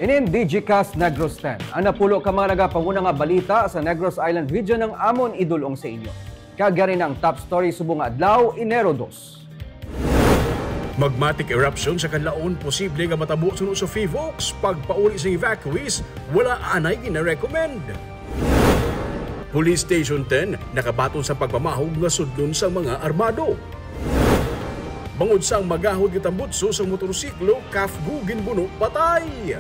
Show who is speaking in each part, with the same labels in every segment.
Speaker 1: Inin DigiCast Negros 10. Ang napulo ka mga nagapanguna nga balita sa Negros Island region ng amon idulong sa inyo. Kagari ng top story subong adlaw, Enero 2.
Speaker 2: Magmatic eruption sa Kanlaon, posible nga matabo sunod sa FIVOX. Pagpauli sa evacuees, wala anay gina-recommend. Police Station 10, nakabaton sa pagpamahog nga sudlon sa mga armado. Bangod sang magahod kitambutso sa motorsiklo, kafgu ginbuno patay.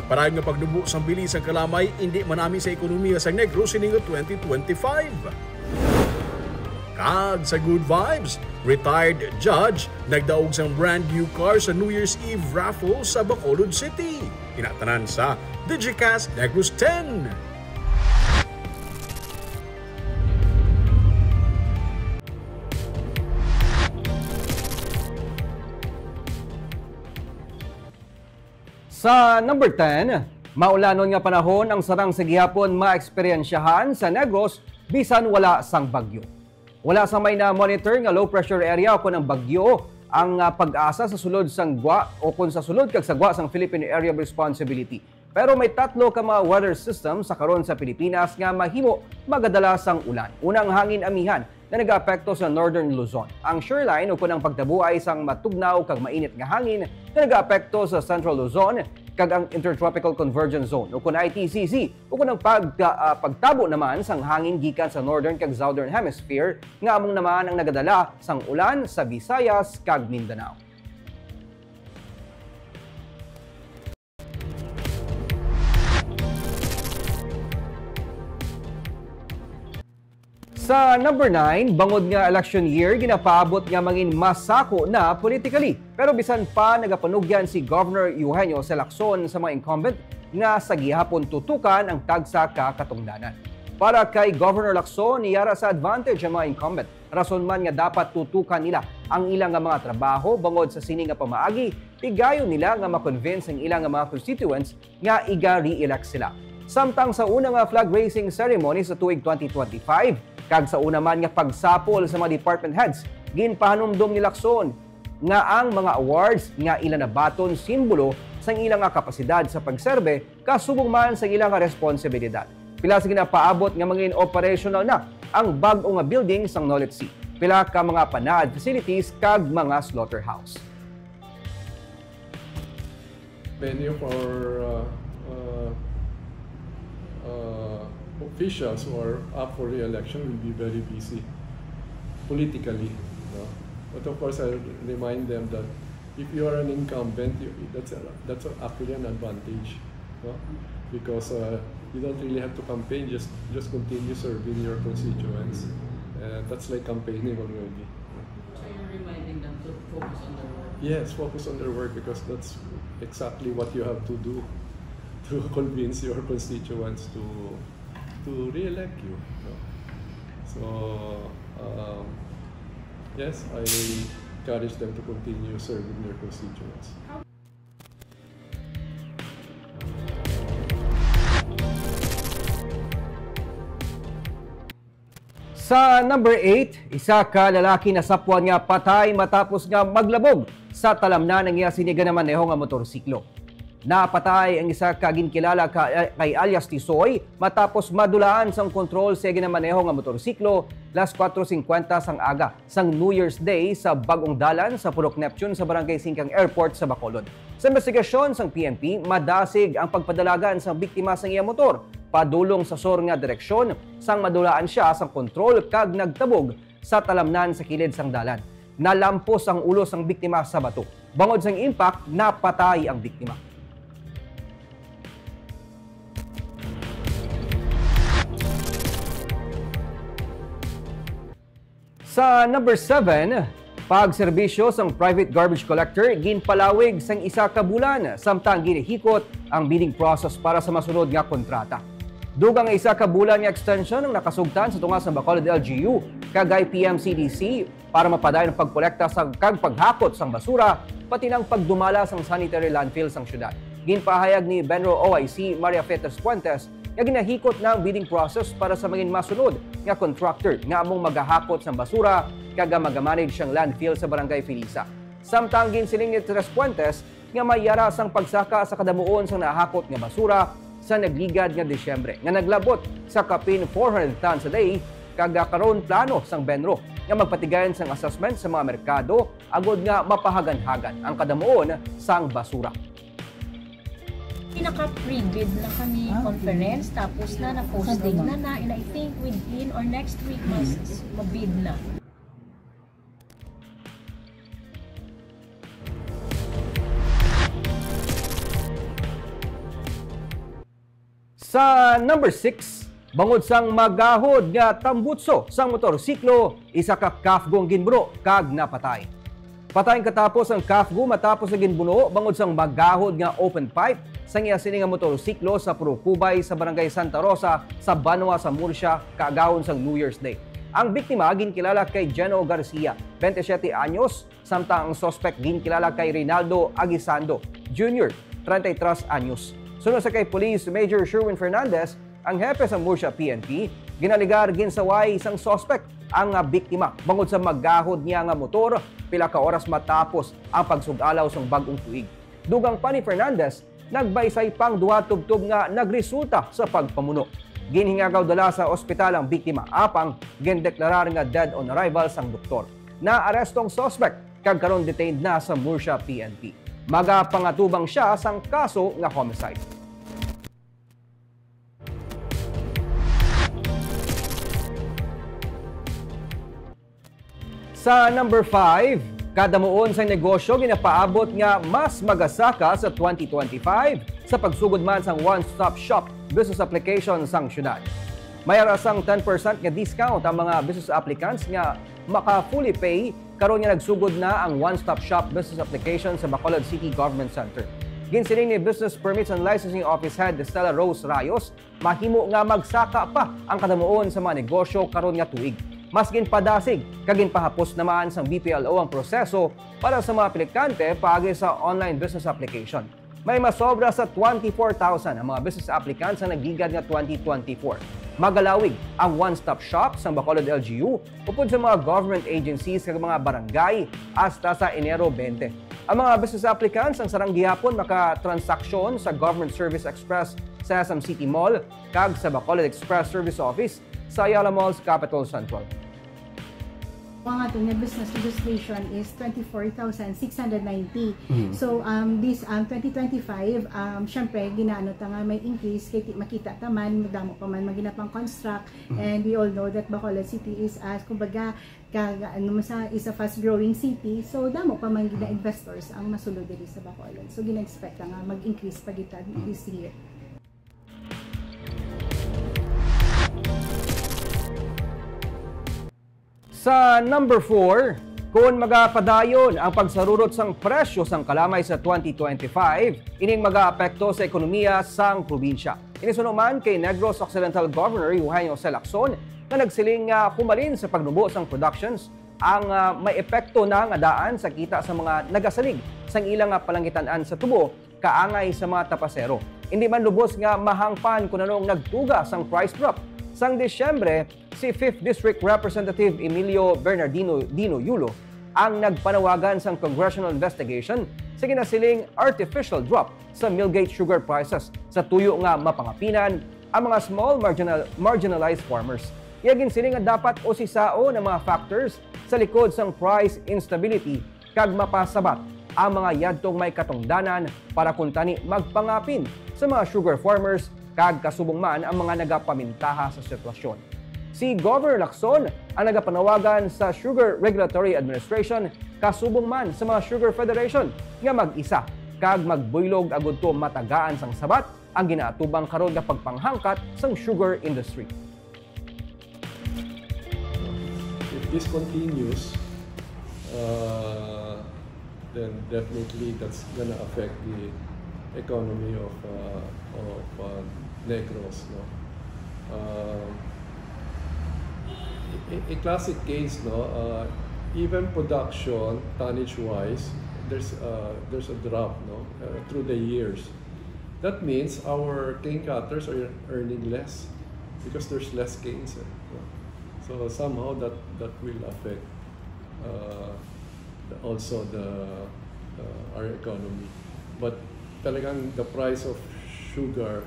Speaker 2: Parang nga pagdubo sang bilis ang kalamay, hindi manami sa ekonomiya sa Negros sininga 2025. Kag sa good vibes, retired judge nagdaog sang brand new car sa New Year's Eve raffle sa Bacolod City. Tinatanan sa DigiCast Negros 10.
Speaker 1: Sa number 10, maulanon nga panahon ang sarang sa gihapon maeksperiensyahan sa Negros bisan wala sang bagyo. Wala sa may na-monitor nga low pressure area o kung ang bagyo ang pag-asa sa sulod sang gwa o kung sa sulod kag sa gwa sang Philippine Area of Responsibility. Pero may tatlo ka mga weather system sa karon sa Pilipinas nga mahimo magadala sang ulan. Unang hangin amihan na nag-aapekto sa Northern Luzon. Ang shoreline o kunang pagtabuay sang matugnaw kag mainit nga hangin na nag-aapekto sa Central Luzon kag ang Intertropical Convergence Zone o kun ITCZ o kunang pagtabo naman sang hangin gikan sa Northern kag Southern Hemisphere nga among naman ang nagadala sang ulan sa Visayas kag Mindanao. Sa number 9, bangod nga election year, ginapaabot nga mangin masako na politically. Pero bisan pa nagapanugyan si Governor Eugenio C. Lacson sa mga incumbent nga sa gihapon tutukan ang tagsa ka katungdanan. Para kay Governor Lacson, niyara sa advantage ang mga incumbent. Rason man nga dapat tutukan nila ang ilang nga mga trabaho bangod sa sini nga pamaagi, tigayon nila nga ma-convince ang ilang nga mga constituents nga iga-re-elect sila. Samtang sa unang nga flag raising ceremony sa tuig 2025, kag sa una man nga pagsapol sa mga department heads, ginpahanumdom ni Lacson nga ang mga awards nga ilan na baton simbolo sa ilang nga kapasidad sa pagserbe kasubong man sa ilang nga responsibilidad. Pila sa ginapaabot nga mga operational na ang bag-o nga building sang Knowledge Sea. Pila ka mga panad facilities kag mga slaughterhouse.
Speaker 3: Many of our officials who are up for re-election will be very busy politically. But of course, I remind them that if you are an incumbent, that's actually an advantage, because you don't really have to campaign; just continue serving your constituents. That's like campaigning already.
Speaker 4: So you're reminding them to focus on their work.
Speaker 3: Yes, focus on their work because that's exactly what you have to do to convince your constituents to re-elect you. So yes, I encourage them to continue serving their constituents.
Speaker 1: Sa number 8, isa ka lalaki na sapwan nga patay matapos nga maglabog sa talamnan ng iya siniga naman neho nga motorsiklo. Napatay ang isa kaginkilala kay alias Tisoy matapos madulaan sang kontrol sa ginamaneho nga motorsiklo las 4:50 sang aga sang New Year's Day sa Bagong Dalan sa Purok Neptune sa Barangay Singkang Airport sa Bacolod. Sa investigasyon sang PNP, madasig ang pagpadalagan sang biktima sang iya motor padulong sa sur nga direksyon sang madulaan siya sang kontrol kag nagtabog sa talamnan sa kilid sang dalan. Nalampos ang ulo sang biktima sa bato. Bangod sang impact, napatay ang biktima. Sa number 7, pagserbisyo sang private garbage collector ginpalawig sang isa ka bulan samtang ginihikot ang bidding process para sa masunod nga kontrata. Dugang isa ka bulan nga extension ang nakasugtan sa tunga sa Bacolod LGU kagay PMCDC para mapadayon ang pagkolekta sa kag paghakot sang basura pati ng pagdumala sang sanitary landfill sang syudad. Ginpahayag ni Benro OIC Maria Fetes Puentes nga ginahikot na ang bidding process para sa maging masunod nga contractor nga among magahakot sang basura kag magamanage siyang landfill sa Barangay Filisa. Samtang ginsiling ni Tres Puentes nga mayara sang pagsaka sa kadamuon sang nahakot nga basura sa nagligad nga Disyembre nga naglabot sa kapin 400 tons a day kag karon plano sang Benro nga magpatigayon sang assessment sa mga merkado agod nga mapahagan-hagan ang kadamuon sang basura.
Speaker 5: Pinaka-pre-bid na kami conference tapos na-posting na and I think within or next week mabid na.
Speaker 1: Sa number 6, bangod sang magahod nga tambutso sang motorsiklo, isa ka kafgong ginbuno kag napatay. Patay katapos ang kafgo matapos na ginbuno bangod sang magahod nga open pipe sang iya sini nga motorsiklo sa Purukubay sa Barangay Santa Rosa sa Banwa sa Murcia kaagahon sang New Year's Day. Ang biktima ginkilala kay Geno Garcia, 27 anyos, samtang ang suspect ginkilala kay Rinaldo Aguisando Jr., 33 anyos. Sunod sa kay Police Major Sherwin Fernandez, ang hepe sa Murcia PNP, ginaligar ginsaway isang suspect ang biktima bangod sa magahod niya nga motor pila ka oras matapos ang pagsugalaw sang bag-ong tuig. Dugang pa ni Fernandez, nagbaysay pang duha tubtob nga nagresulta sa pagpamuno. Ginhingagaw dala sa ospital ang biktima apang gindeklarar nga dead on arrival sang doktor. Naarestong suspect kag karon detained na sa Murcia PNP. Magapangatubang siya sang kaso nga homicide. Sa number 5, kadamuon sa negosyo ginapaabot nga mas magasaka sa 2025 sa pagsugod man sang one-stop shop business application sang syudad. May arasang 10% nga discount ang mga business applicants nga maka-fully pay karon nga nagsugod na ang one-stop shop business application sa Bacolod City Government Center. Ginsiling ni Business Permits and Licensing Office Head Stella Rose Rayos, mahimo nga magsaka pa ang kadamuon sa mga negosyo karon nga tuig. Mas ginpadasig kag ginpahapos naman sang BPLO ang proseso para sa mga aplikante paagi sa online business application. May masobra sa 24,000 ang mga business applicants na nagigad nga 2024. Magalawig ang one-stop shop sa Bacolod LGU upod sa mga government agencies kag mga barangay hasta sa Enero 20. Ang mga business applicants ang sarang gihapon makatransaksyon sa Government Service Express sa SM City Mall kag sa Bacolod Express Service Office sa Ayala Malls, Capital Central.
Speaker 6: Ang ating business registration is 24,690. So this 2025 syempre ginaano ta nga may increase kay makita ta man madamo pa man maginapang construct and we all know that Bacolod City is as kumbaga is a fast growing city, so damo pa man gina investors ang masulod diri sa Bacolod. So gina-expect nga mag-increase pa gitad this year.
Speaker 1: Sa number 4, kung magapadayon ang pagsarurot sang presyo sang kalamay sa 2025, ining mag-aapekto sa ekonomiya sang probinsya. Inisunuman kay Negros Occidental Governor Eugenio C. Lacson na nagsiling humalin sa pagnubo sang productions ang may epekto na nga daan sa kita sa mga nagasalig sang ilang palangitan-an sa tubo kaangay sa mga tapasero. Hindi man lubos nga mahangpan kung anong nagtuga sang price drop. Sang Disyembre, si 5th District Representative Emilio Bernardino Yulo ang nagpanawagan sang congressional investigation sa ginasiling artificial drop sa millgate sugar prices sa tuyo nga mapangapinan ang mga small marginalized farmers. Iyagin sila nga dapat osisao ng mga factors sa likod sang price instability kag mapasabat ang mga yadtong may katungdanan para kuntani magpangapin sa mga sugar farmers kag kasubong man ang mga nagapamintaha sa sitwasyon. Si Governor Lacson ang nagapanawagan sa Sugar Regulatory Administration kasubong man sa mga Sugar Federation nga mag-isa kag magbuylog agud to matagaan sang sabat ang ginaatubang karon nga pagpanghangkat sang sugar industry.
Speaker 3: If this continues, then definitely that's gonna affect the economy of Negros. No? A classic case, no. Even production tonnage-wise, there's a drop, no, through the years. That means our cane cutters are earning less because there's less canes. No? So somehow that will affect also our economy. But talagang the price of sugar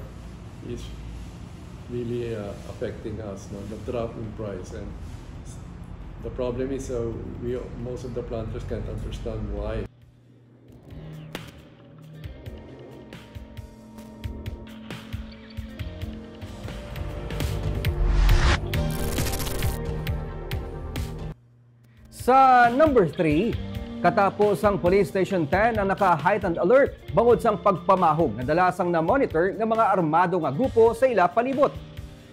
Speaker 3: is really affecting us, no? The drop in price. And the problem is most of the planters can't understand why.
Speaker 1: Sa number 3, katapos ang Police Station 10 ang naka-heightened alert bangod sang pagpamahog na dalasang na-monitor ng mga armado nga grupo sa ila palibot.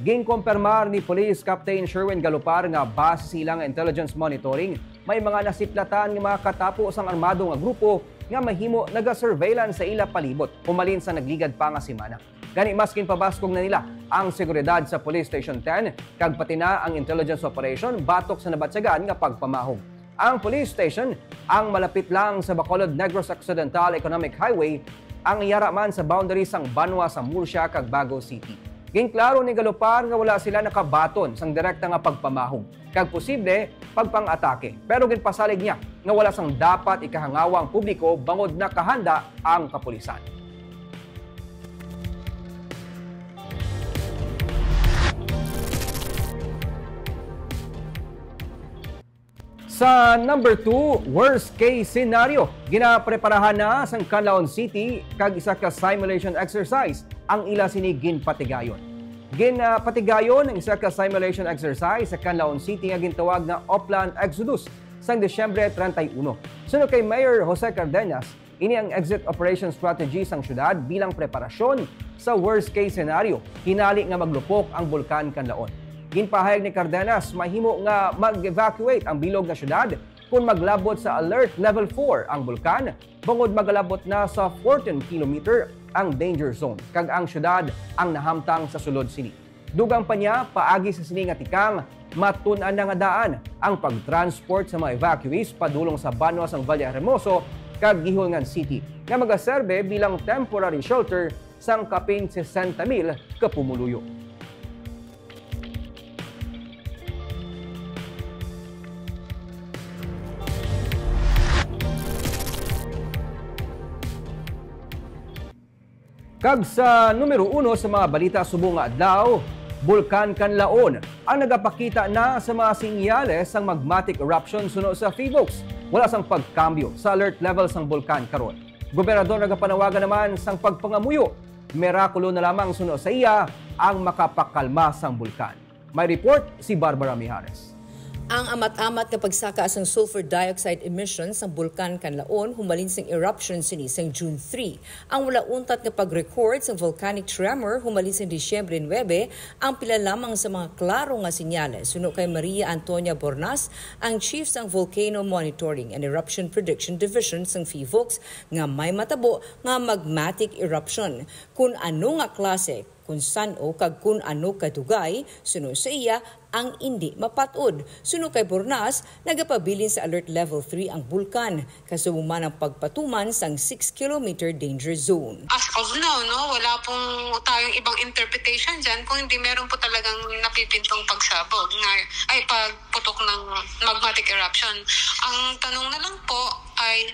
Speaker 1: Ginkompirmar ni Police Captain Sherwin Galopar nga base silang intelligence monitoring, may mga nasiplatan nga mga katapos ang armado nga grupo nga mahimo naga-surveillance sa ila palibot humalin sa nagligad pa nga semana. Gani maskin pabaskog na nila ang seguridad sa Police Station 10 kag pati na ang intelligence operation batok sa nabatsagan nga pagpamahog. Ang police station ang malapit lang sa Bacolod Negros Occidental Economic Highway, ang iyara man sa boundaries sang Banwa sa Murcia kag Bago City. Ginklaro ni Galopar nga wala sila nakabaton sang direkta nga pagpamahog kag posible pagpang-atake. Pero ginpasalig niya nga wala sang dapat ikahangawang publiko bangod nakahanda ang kapulisan. Sa number 2, worst case scenario. Ginapreparahan na sa Canlaon City kag isa ka simulation exercise ang ila sini ginpatigayon. Ginpatigayon ang isa ka simulation exercise sa Canlaon City nga gintawag nga Oplan Exodus sang Desyembre 31. Sunod kay Mayor Jose Cardenas, ini ang exit operation strategy sang syudad bilang preparasyon sa worst case scenario. Hinali nga maglupok ang bulkan Canlaon. Ginpahayag ni Cardenas, mahimo nga mag-evacuate ang bilog na syudad kung maglabot sa alert level 4 ang bulkan, bangod maglabot na sa 14 km ang danger zone, kag ang syudad ang nahamtang sa sulod sini. Dugang pa niya, paagi sa sini nga tikang, matun-an na nga daan ang pag-transport sa mga evacuees padulong sa Banwa sang Valle Hermoso kag Gihongan City, nga magaserbe bilang temporary shelter sang kapin 60,000 ka pumuluyo. Kag sa numero 1 sa mga balita subong nga adlaw, Bulkan Canlaon ang nagapakita na sa mga sinyales sang magmatic eruption suno sa Philippines. Wala sang pagkambyo sa alert level sang bulkan karon. Gobernador nagapanawagan naman sang pagpangamuyo. Mirakulo na lamang suno sa iya ang makapakalma sang bulkan. May report si Barbara Mijares.
Speaker 7: Ang amat-amat na pagsaka sang sulfur dioxide emissions sa Bulkan Canlaon humalin sang eruption sini sang June 3. Ang wala untat na pag-record sang volcanic tremor humalin sang Disyembre 9 ang pila lamang sa mga klaro nga sinyales. Suno kay Maria Antonia Bornas, ang chief sang Volcano Monitoring and Eruption Prediction Division sang PHIVOLCS, nga may matabo nga magmatic eruption. Kung ano nga klase, kung saan o kag kung ano kadugay, suno sa iya ang hindi mapatod. Suno kay Bornas, nagapabilin sa alert level 3 ang bulkan, kasumuman ang pagpatuman sang 6 km danger zone.
Speaker 8: As of now, wala pong tayong ibang interpretation dyan kung hindi meron po talagang napipintong pagsabog, pagputok ng magmatic eruption. Ang tanong na lang po ay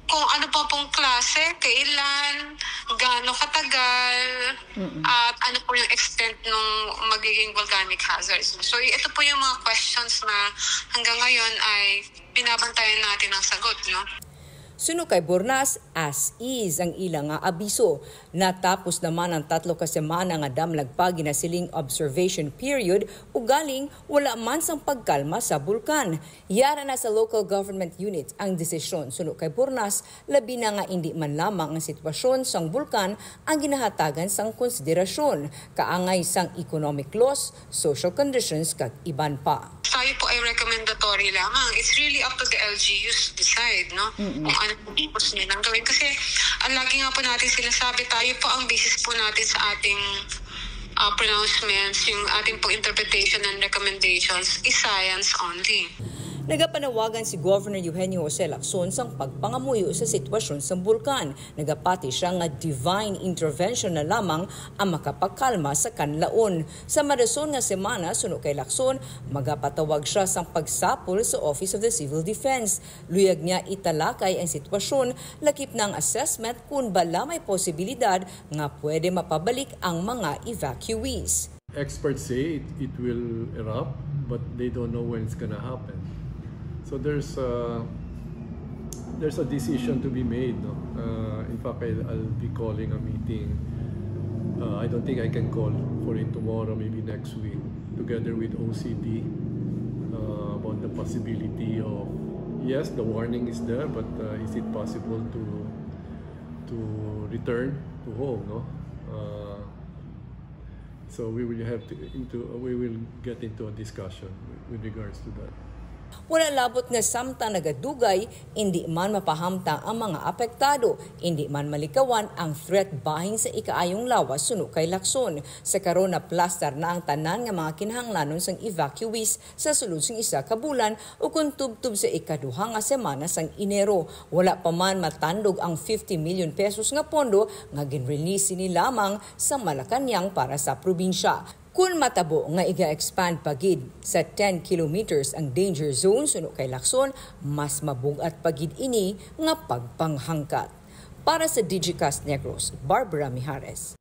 Speaker 8: kung ano pa pong klase, kailan, gaano katagal, at ano po yung extent ng magiging volcanic hazards. So ito po yung mga questions na hanggang ngayon ay binabantayan natin ang sagot, no?
Speaker 7: Suno kay Bornas, as is ang ilang nga abiso. Natapos naman ang 3 ka semana nga damlagpagi na siling observation period ugaling wala man sang pagkalma sa bulkan. Yara na sa local government units ang desisyon. Suno kay Bornas, labi na nga hindi man lamang ang sitwasyon sang bulkan ang ginahatagan sang konsiderasyon, kaangay sang economic loss, social conditions kag iban pa.
Speaker 8: Tayo po ay recommendatory lamang. It's really up to the LGUs to decide, no? Kung ano po purpose nilang gawin. Kasi ang lagi nga po natin sinasabi, tayo po ang basis po natin sa ating pronouncements, yung ating po interpretation and recommendations is science only.
Speaker 7: Nagapanawagan si Governor Eugenio Jose Lacson sang pagpangamuyo sa sitwasyon sa bulkan. Nagapati siya nga divine intervention na lamang ang makapagkalma sa kanlaon. Sa madason nga semana, suno kay Lacson, magapatawag siya sang pagsapol sa Office of the Civil Defense. Luyag niya italakay ang sitwasyon, lakip ng assessment kung bala may posibilidad nga pwede mapabalik ang mga evacuees.
Speaker 3: Experts say it will erupt, but they don't know when it's gonna happen. So there's a decision to be made. No? In fact, I'll be calling a meeting. I don't think I can call for it tomorrow, maybe next week, together with OCD about the possibility of, yes, the warning is there, but is it possible to return to home? No. So we will get into a discussion with regards to that.
Speaker 7: Wala labot nga samtang nagadugay, hindi man mapahamtang ang mga apektado, hindi man malikawan ang threat bahin sa ikaayong lawas suno kay Lacson. Sa karon na plaster na ang tanan nga mga kinahanglanon sang evacuees sa sulod sing isa ka bulan o kung tubtub sa ikaduha nga semana sang Enero. Wala pa man matandog ang 50 million pesos nga pondo nga ginrelease ni lamang sa Malacañang para sa probinsya. Kung matabo nga iga-expand pagid sa 10 kilometers ang danger zone suno kay Lacson, mas mabugat pagid ini nga pagpanghangkat. Para sa Digicast Negros, Barbara Mijares.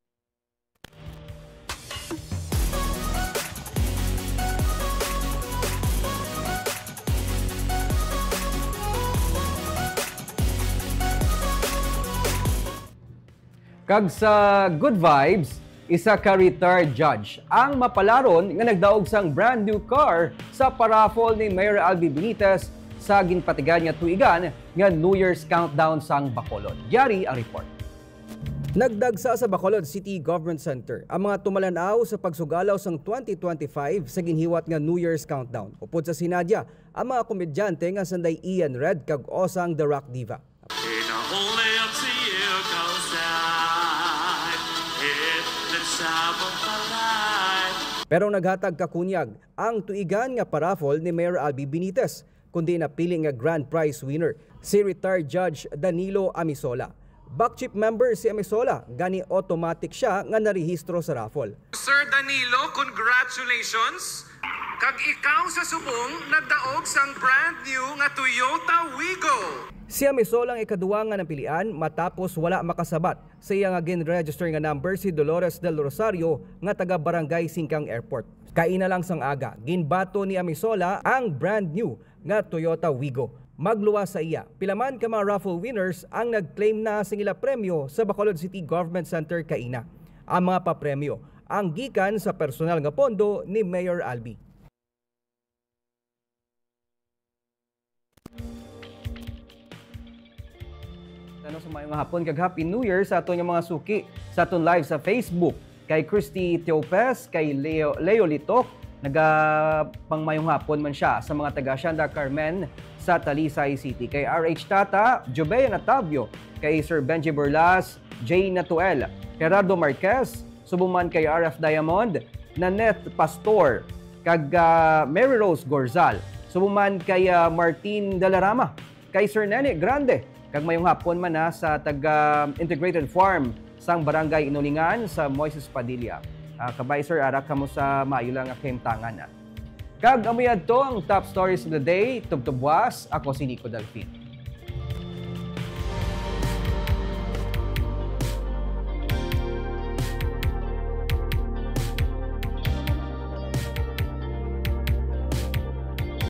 Speaker 1: Kag sa Good Vibes, isa ka retired judge ang mapalaron nga nagdaog sang brand new car sa paraffol ni Mayor Albi Benitez sa ginpatigan nga tuigan nga New Year's countdown sang Bacolod. Yari ang report. Nagdagsa sa Bacolod City Government Center ang mga tumalanaw sa pagsugalaw sang 2025 sa ginhiwat nga New Year's countdown. Upod sa sinadya ang mga komedyante nga sanday Ian Red kag Osang The Rock Diva. Pero naghatag kakunyag ang tuigan nga paraffol ni Mayor Albi Benitez, kundi napili nga grand prize winner si retired Judge Danilo Amisola. Backchip member si Amisola, gani automatic siya nga narehistro sa raffle.
Speaker 9: Sir Danilo, congratulations! Kag ikaw sa subong nagdaog sang brand new nga Toyota Wigo.
Speaker 1: Si Amisola ang ikaduwa nga napilian matapos wala makasabat sa iya nga gin-register nga number si Dolores del Rosario nga taga Barangay Singkang Airport. Kaina lang sang aga, ginbato ni Amisola ang brand new nga Toyota Wigo. Magluwas sa iya, pilaman ka mga raffle winners ang nag-claim na sa ila premyo sa Bacolod City Government Center kaina. Ang mga papremyo ang gikan sa personal nga pondo ni Mayor Albi. Ano sa mayong hapon kag Happy New Year sa aton mga suki sa aton live sa Facebook kay Christy Teopes, kay Leo Litok, pangmayong hapon man siya sa mga taga Shanda Carmen sa Talisay City, kay RH Tata, Jobea Natavio, kay Sir Benji Burlas, Jay Natuel, Gerardo Marquez, subuman kay RF Diamond, Nanette Pastor, kag Mary Rose Gorzal, subuman kay Martin Dalarama, kay Sir Nene Grande, kag mayong hapon man na sa taga Integrated Farm sang Barangay Inulingan sa Moises Padilla. Kabay sir, ara kamo sa maayo lang nga kahimtangan na. Kag amuyad to ang top stories of the day. Tubtubwas, ako si Nico Delfin.